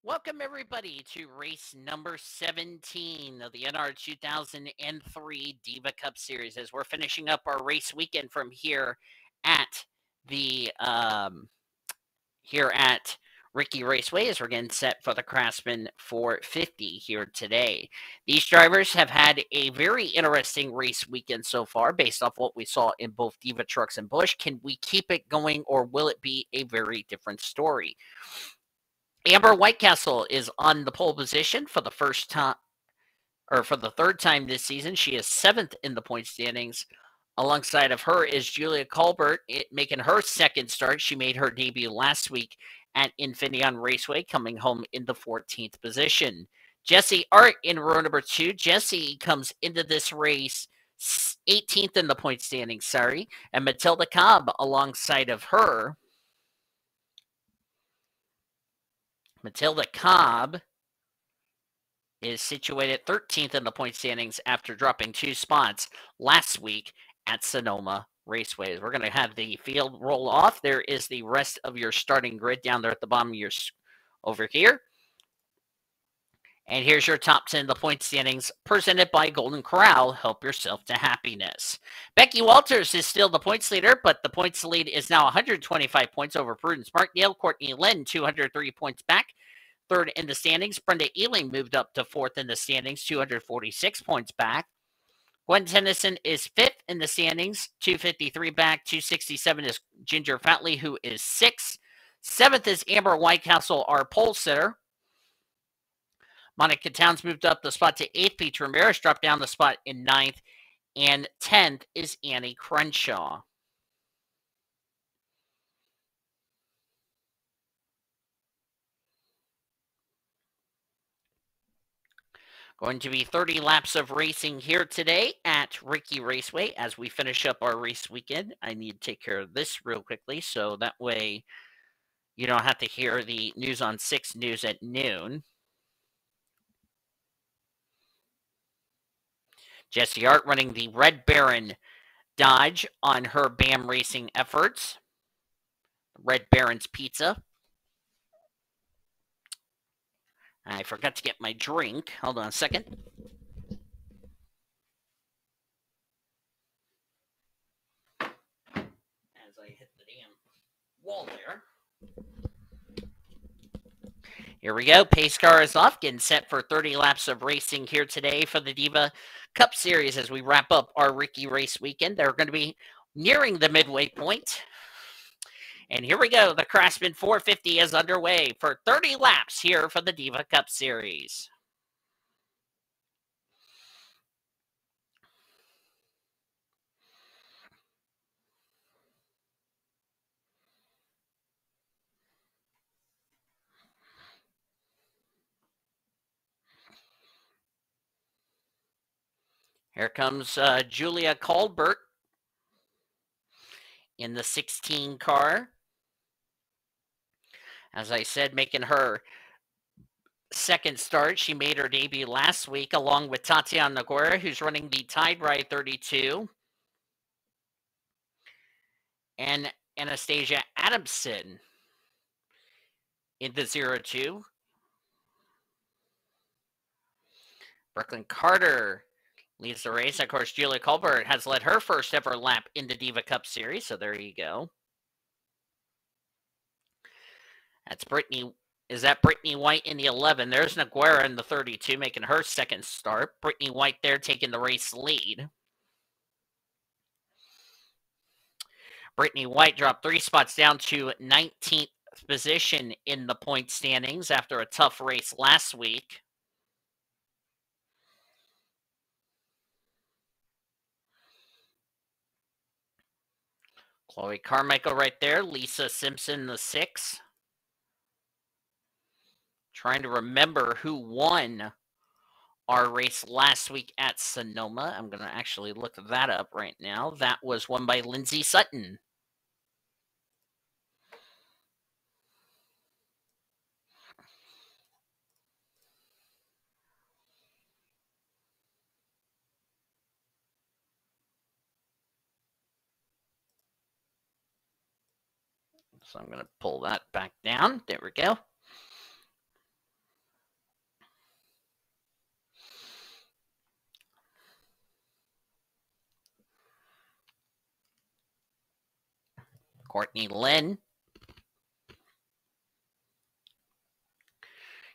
Welcome, everybody, to race number 17 of the NR2003 Diva Cup Series. As we're finishing up our race weekend from here at the Riki Raceway, as we're getting set for the Craftsman 450 here today. These drivers have had a very interesting race weekend so far, based off what we saw in both Diva Trucks and Busch. Can we keep it going, or will it be a very different story? Amber Whitecastle is on the pole position for the first time, or for the third time this season. She is 7th in the point standings. Alongside of her is Julia Colbert, making her second start. She made her debut last week at Infineon Raceway, coming home in the 14th position. Jessie Art in row number 2. Jessie comes into this race 18th in the point standings, and Matilda Cobb alongside of her. Matilda Cobb is situated 13th in the point standings after dropping 2 spots last week at Sonoma Raceways. We're going to have the field roll off. There is the rest of your starting grid down there at the bottom of your over here. And here's your top 10 of the point standings, presented by Golden Corral. Help yourself to happiness. Becky Walters is still the points leader, but the points lead is now 125 points over Prudence Martindale. Courtney Lynn, 203 points back. Third in the standings. Brenda Ealing moved up to 4th in the standings, 246 points back. Gwen Tennyson is 5th in the standings, 253 back. 267 is Ginger Fatley, who is 6th. 7th is Amber Whitecastle, our pole sitter. Monica Towns moved up the spot to 8th. Peach Ramirez dropped down the spot in 9th. And 10th is Annie Crenshaw. Going to be 30 laps of racing here today at Riki Raceway as we finish up our race weekend. I need to take care of this real quickly so that way you don't have to hear the News on 6 news at noon. Jessie Art running the Red Baron Dodge on her BAM racing efforts. Red Baron's Pizza. I forgot to get my drink. Hold on a second. As I hit the damn wall there. Here we go. Pace car is off, getting set for 30 laps of racing here today for the Diva Cup Series as we wrap up our Riki race weekend. They're going to be nearing the midway point. And here we go. The Craftsman 450 is underway for 30 laps here for the Diva Cup Series. Here comes Julia Colbert in the 16 car. As I said, making her second start. She made her debut last week along with Tatiana Noguera, who's running the Tide Ride 32. And Anastasia Adamson in the 02. Brooklyn Carter leads the race. Of course, Julia Colbert has led her first ever lap in the Diva Cup Series, so there you go. That's Brittany. Is that Brittany White in the 11? There's Noguera in the 32, making her second start. Brittany White there taking the race lead. Brittany White dropped 3 spots down to 19th position in the point standings after a tough race last week. Chloe Carmichael right there. Lisa Simpson, the 6. Trying to remember who won our race last week at Sonoma. I'm going to actually look that up right now. That was won by Lindsay Sutton. So I'm going to pull that back down. There we go. Courtney Lynn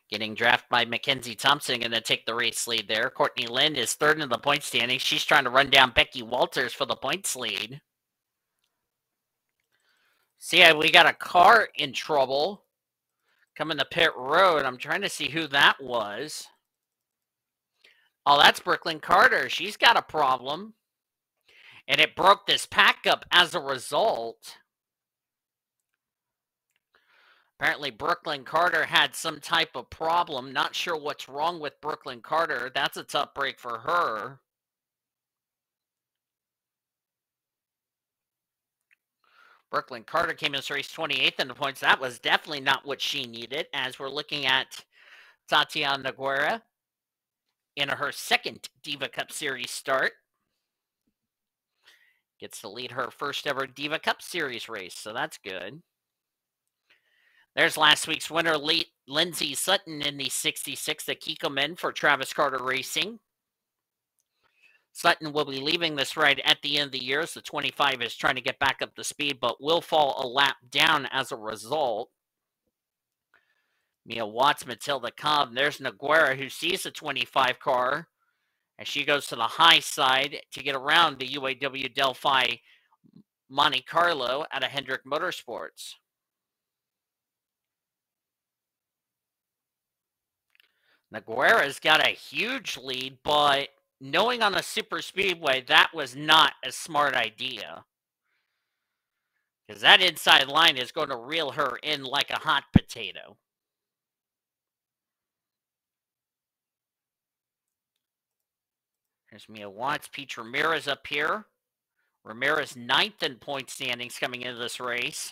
getting drafted by Mackenzie Thompson, going to take the race lead there. Courtney Lynn is third in the point standing. She's trying to run down Becky Walters for the points lead. See, we got a car in trouble coming to pit road. I'm trying to see who that was. Oh, that's Brooklyn Carter. She's got a problem. And it broke this pack up as a result. Apparently, Brooklyn Carter had some type of problem. Not sure what's wrong with Brooklyn Carter. That's a tough break for her. Brooklyn Carter came in this race 28th in the points. That was definitely not what she needed, as we're looking at Tatiana Noguera in her second Diva Cup Series start. Gets to lead her first ever Diva Cup Series race, so that's good. There's last week's winner, Lindsay Sutton, in the 66 at Kikkoman for Travis Carter Racing. Sutton will be leaving this ride at the end of the year, as the 25 is trying to get back up to speed, but will fall a lap down as a result. Mia Watts, Matilda Cobb. There's Noguera, who sees the 25 car, and she goes to the high side to get around the UAW Delphi Monte Carlo out of Hendrick Motorsports. Noguera's got a huge lead, but knowing on a super speedway, that was not a smart idea. Because that inside line is going to reel her in like a hot potato. There's Mia Watts. Pete Ramirez up here. Ramirez 9th in point standings coming into this race.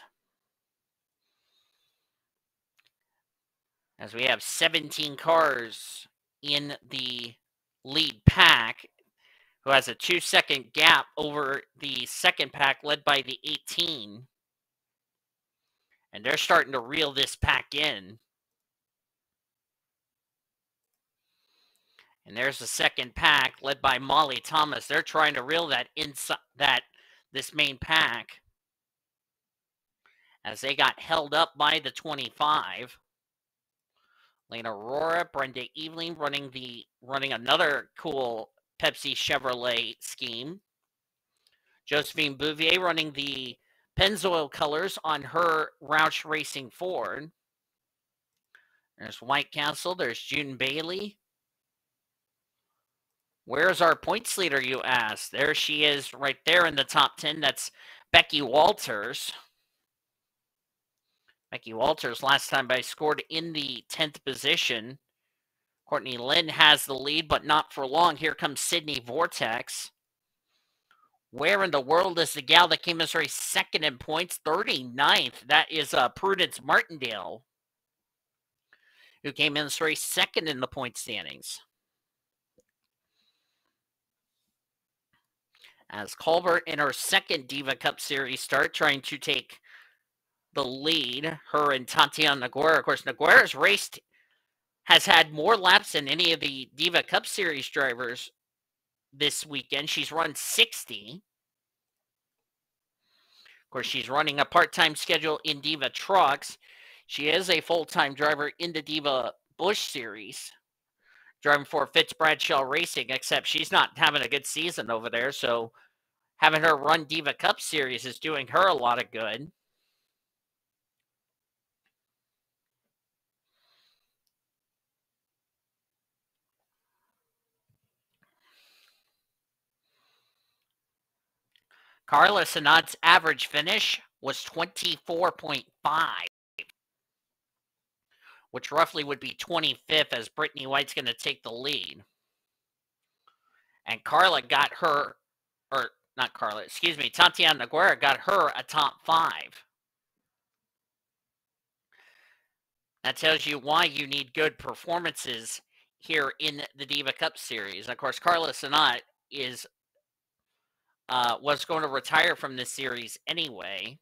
As we have 17 cars in the lead pack, who has a 2-second gap over the second pack led by the 18. And they're starting to reel this pack in. And there's the second pack led by Molly Thomas. They're trying to reel that inside this main pack, as they got held up by the 25. Lena Aurora, Brenda Eveling running another cool Pepsi Chevrolet scheme. Josephine Bouvier running the Pennzoil colors on her Roush Racing Ford. There's White Castle. There's June Bailey. Where's our points leader, you ask? There she is right there in the top 10. That's Becky Walters. Becky Walters, last time I scored in the 10th position. Courtney Lynn has the lead, but not for long. Here comes Sydney Vortex. Where in the world is the gal that came this race second in points? 39th. That is Prudence Martindale, who came in this race second in the point standings. As Colbert in her second Diva Cup Series start, trying to take the lead, her and Tatiana Noguera. Of course, Noguera's has had more laps than any of the Diva Cup Series drivers this weekend. She's run 60. Of course, she's running a part-time schedule in Diva Trucks. She is a full-time driver in the Diva Bush Series, driving for Fitz Bradshaw Racing, except she's not having a good season over there, so having her run Diva Cup Series is doing her a lot of good. Carla Sanat's average finish was 24.5, which roughly would be 25th, as Brittany White's going to take the lead. And Carla got her, or not Carla, excuse me, Tatiana Noguera got her a top 5. That tells you why you need good performances here in the Diva Cup Series. And of course, Carla Sanat was going to retire from this series anyway.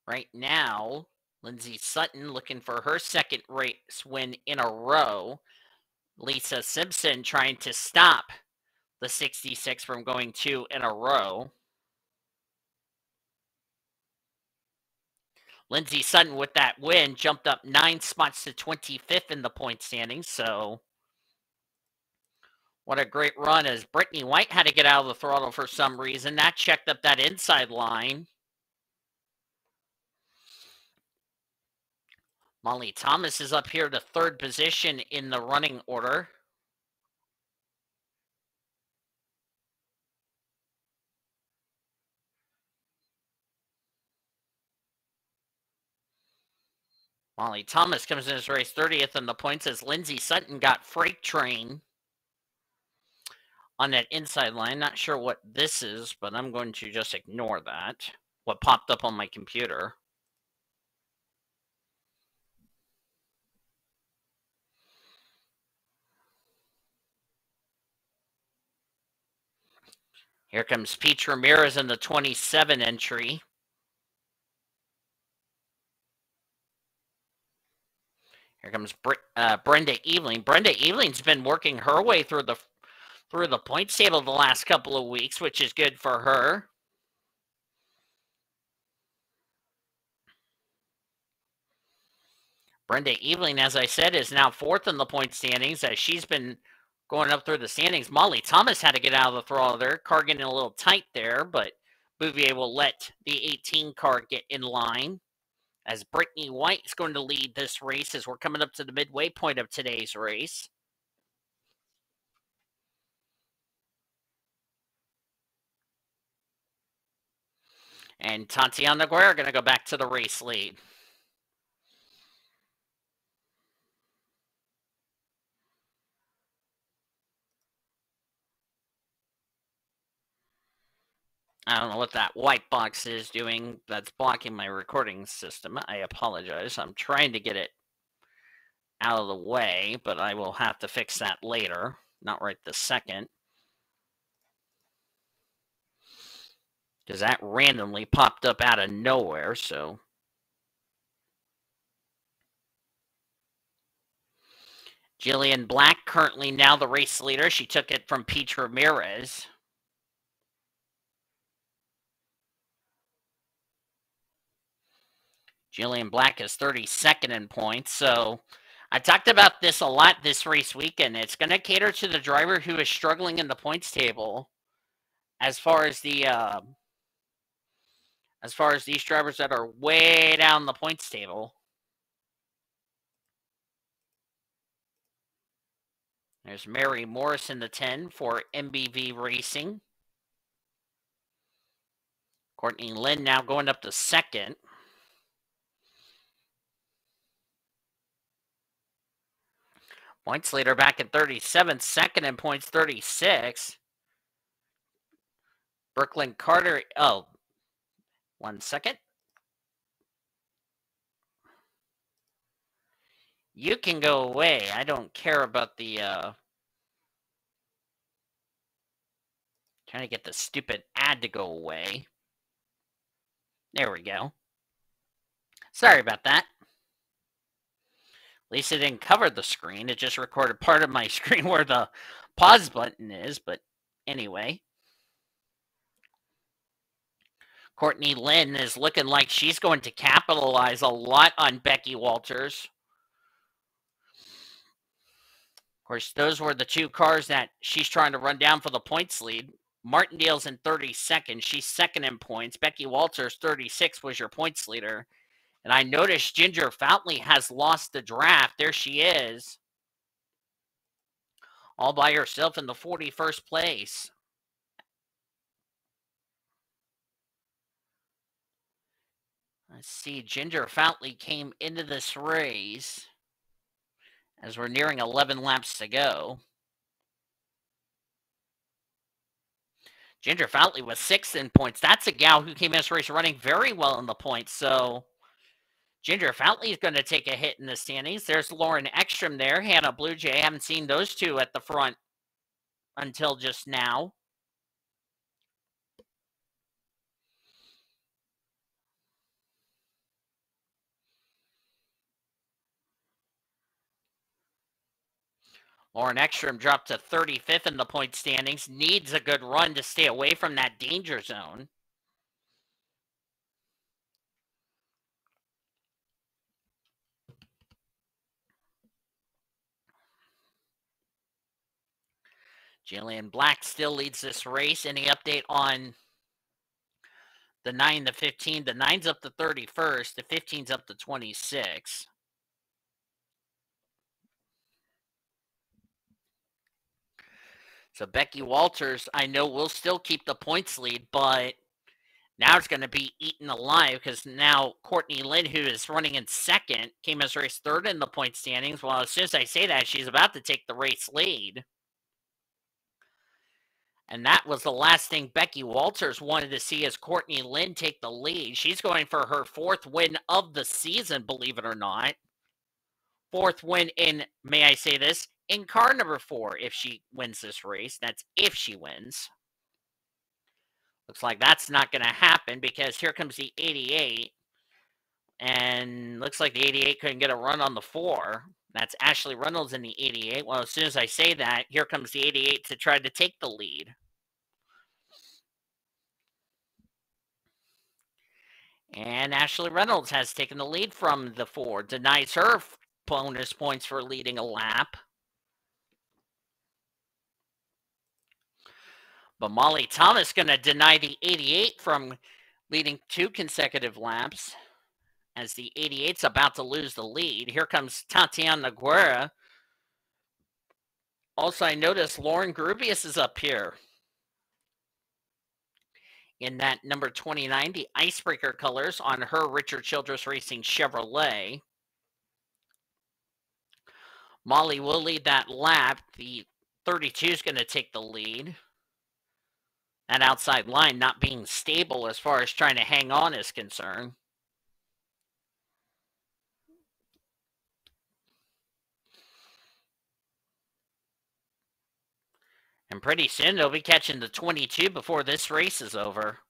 Right now, Lindsay Sutton looking for her second race win in a row. Lisa Simpson trying to stop the 66 from going 2 in a row. Lindsey Sutton with that win jumped up 9 spots to 25th in the point standings. So what a great run, as Brittany White had to get out of the throttle for some reason. That checked up that inside line. Molly Thomas is up here to 3rd position in the running order. Molly Thomas comes in this race 30th in the points, as Lindsey Sutton got freight train on that inside line. Not sure what this is, but I'm going to just ignore that. What popped up on my computer. Here comes Peach Ramirez in the 27 entry. Here comes Brenda Eveling. Brenda Eveling's been working her way through the points table the last couple of weeks, which is good for her. Brenda Eveling, as I said, is now 4th in the point standings, as she's been going up through the standings. Molly Thomas had to get out of the throttle there. Car getting a little tight there, but Bouvier will let the 18 car get in line, as Brittany White is going to lead this race as we're coming up to the midway point of today's race. And Tatiana Guerra going to go back to the race lead. I don't know what that white box is doing. That's blocking my recording system. I apologize. I'm trying to get it out of the way, but I will have to fix that later. Not right this second. Because that randomly popped up out of nowhere, so. Jillian Black, currently now the race leader. She took it from Peach Ramirez. Jillian Black is 32nd in points. So I talked about this a lot this race weekend. It's going to cater to the driver who is struggling in the points table, as far as these drivers that are way down the points table. There's Mary Morris in the 10 for MBV Racing. Courtney Lynn now going up to 2nd. Points leader back at 37th, 2nd in points, 36. Brooklyn Carter, 1 second. You can go away. I don't care about the, trying to get the stupid ad to go away. There we go. Sorry about that. At least it didn't cover the screen. It just recorded part of my screen where the pause button is, but anyway. Courtney Lynn is looking like she's going to capitalize a lot on Becky Walters. Of course, those were the 2 cars that she's trying to run down for the points lead. Martindale's in 32nd. She's 2nd in points. Becky Walters, 36, was your points leader. And I noticed Ginger Foutley has lost the draft. There she is, all by herself in the 41st place. Let's see, Ginger Foutley came into this race as we're nearing 11 laps to go. Ginger Foutley was 6th in points. That's a gal who came in this race running very well in the points. So Ginger Foutley is going to take a hit in the standings. There's Lauren Ekstrom there. Hannah Blue Jay. I haven't seen those two at the front until just now. Lauren Ekstrom dropped to 35th in the point standings. Needs a good run to stay away from that danger zone. Jillian Black still leads this race. Any update on the 9 to 15? The 9's up to 31st. The 15's up to 26. So Becky Walters, I know, will still keep the points lead, but now it's going to be eaten alive because now Courtney Lynn, who is running in second, came as race third in the point standings. Well, as soon as I say that, she's about to take the race lead. And that was the last thing Becky Walters wanted to see, as Courtney Lynn take the lead. She's going for her 4th win of the season, believe it or not. 4th win in, may I say this, in car number 4 if she wins this race. That's if she wins. Looks like that's not going to happen because here comes the 88. And looks like the 88 couldn't get a run on the 4. That's Ashley Reynolds in the 88. Well, as soon as I say that, here comes the 88 to try to take the lead. And Ashley Reynolds has taken the lead from the 4. Denies her bonus points for leading a lap. But Molly Thomas going to deny the 88 from leading 2 consecutive laps, as the 88's about to lose the lead. Here comes Tatiana Guerra. Also, I noticed Lauren Grubius is up here in that number 29, the Icebreaker colors on her Richard Childress Racing Chevrolet. Molly will lead that lap. The 32 is going to take the lead. That outside line not being stable as far as trying to hang on is concerned. And pretty soon they'll be catching the 22 before this race is over.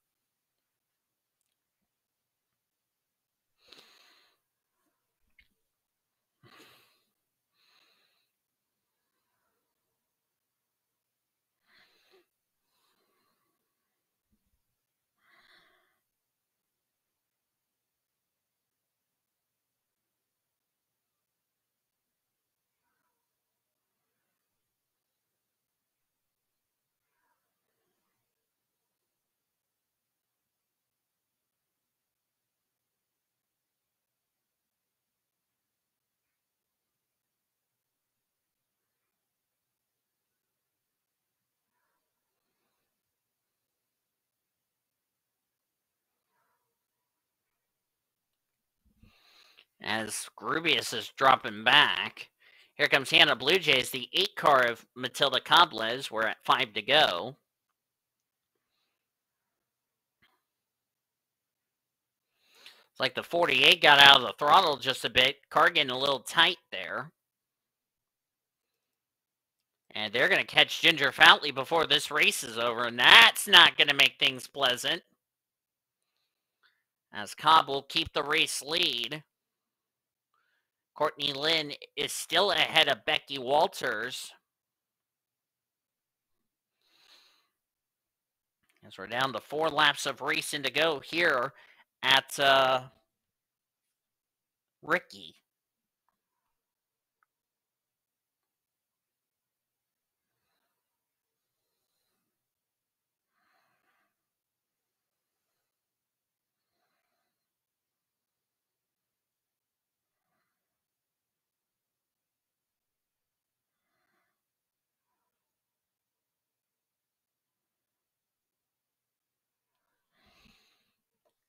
As Grubius is dropping back. Here comes Hannah Blue Jays, the 8 car of Matilda Cobles. We're at 5 to go. It's like the 48 got out of the throttle just a bit. Car getting a little tight there. And they're going to catch Ginger Foutley before this race is over. And that's not going to make things pleasant, as Cobb will keep the race lead. Courtney Lynn is still ahead of Becky Walters, as we're down to 4 laps of racing to go here at Riki.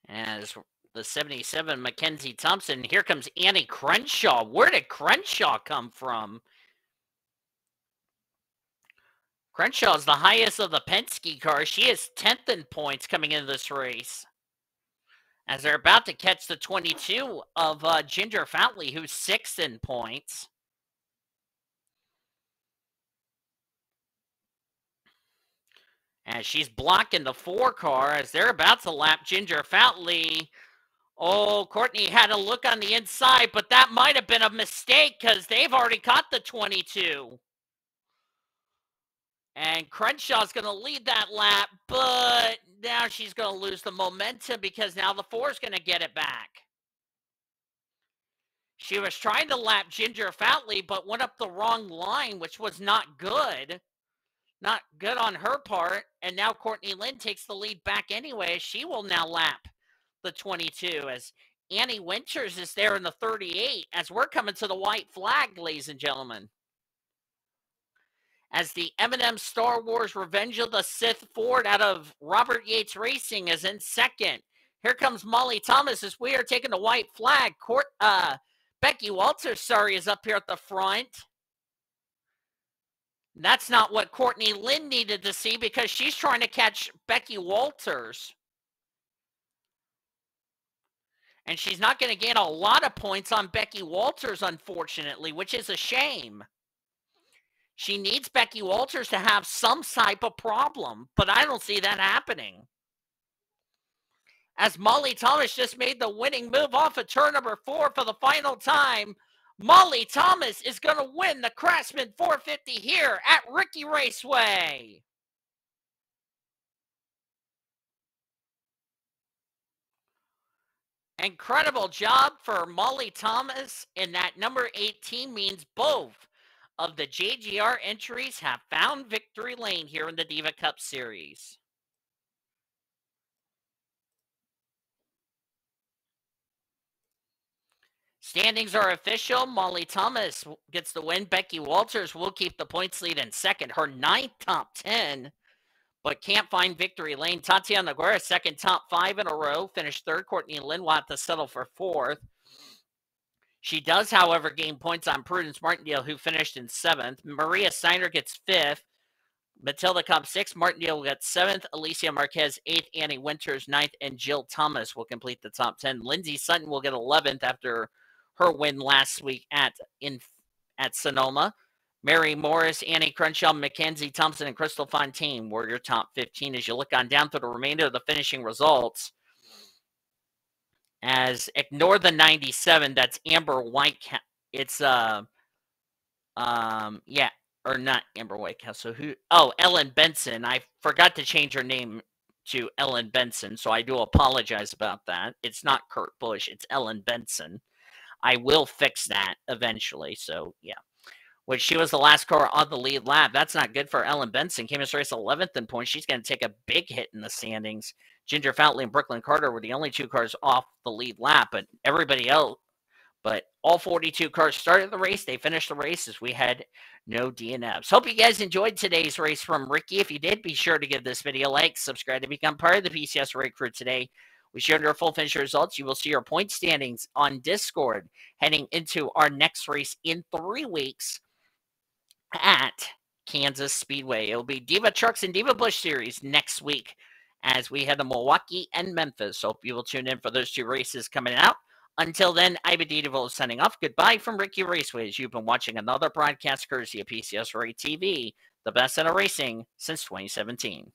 As the 77, Mackenzie Thompson. Here comes Annie Crenshaw. Where did Crenshaw come from? Crenshaw is the highest of the Penske cars. She is 10th in points coming into this race, as they're about to catch the 22 of Ginger Foutley, who's 6th in points. As she's blocking the 4 car as they're about to lap Ginger Foutley. Oh, Courtney had a look on the inside, but that might have been a mistake because they've already caught the 22. And Crenshaw's going to lead that lap, but now she's going to lose the momentum because now the 4 is going to get it back. She was trying to lap Ginger Foutley, but went up the wrong line, which was not good. Not good on her part. And now Courtney Lynn takes the lead back anyway. She will now lap the 22 as Annie Winters is there in the 38 as we're coming to the white flag, ladies and gentlemen. As the M&M Star Wars Revenge of the Sith Ford out of Robert Yates Racing is in second. Here comes Molly Thomas as we are taking the white flag. Becky Walters, is up here at the front. That's not what Courtney Lynn needed to see because she's trying to catch Becky Walters. And she's not going to gain a lot of points on Becky Walters, unfortunately, which is a shame. She needs Becky Walters to have some type of problem, but I don't see that happening. As Molly Thomas just made the winning move off of turn number 4 for the final time, Molly Thomas is going to win the Craftsman 450 here at Riki Raceway. Incredible job for Molly Thomas, and that number 18 means both of the JGR entries have found victory lane here in the Diva Cup Series. Standings are official. Molly Thomas gets the win. Becky Walters will keep the points lead in second. Her 9th top 10, but can't find victory lane. Tatiana Guerra, second top 5 in a row. Finished third. Courtney Lynn will have to settle for 4th. She does, however, gain points on Prudence Martindale, who finished in 7th. Maria Steiner gets 5th. Matilda Cobb 6th. Martindale gets 7th. Alicia Marquez 8th. Annie Winters 9th. And Jill Thomas will complete the top 10. Lindsay Sutton will get 11th after her win last week at Sonoma. Mary Morris, Annie Crenshaw, Mackenzie Thompson, and Crystal Fontaine were your top 15 as you look on down through the remainder of the finishing results. As ignore the 97, that's Amber Whitehouse. It's or not Amber Whitehouse. So who? Oh, Ellen Benson. I forgot to change her name to Ellen Benson, so I do apologize about that. It's not Kurt Busch, it's Ellen Benson. I will fix that eventually. So yeah. Which she was the last car on the lead lap. That's not good for Ellen Benson. Came in race 11th in points. She's going to take a big hit in the standings. Ginger Foutley and Brooklyn Carter were the only 2 cars off the lead lap, but everybody else, but all 42 cars started the race. They finished the race as we had no DNFs. Hope you guys enjoyed today's race from Riki. If you did, be sure to give this video a like, subscribe to become part of the PCS Race Crew today. We shared our full finish results. You will see your point standings on Discord heading into our next race in 3 weeks at Kansas Speedway. It'll be Diva Trucks and Diva Busch Series next week as we head to Milwaukee and Memphis. Hope you will tune in for those 2 races coming out. Until then, I'm Divas signing off. Goodbye from Riki Raceways. You've been watching another broadcast courtesy of PCS Race TV, the best in racing since 2017.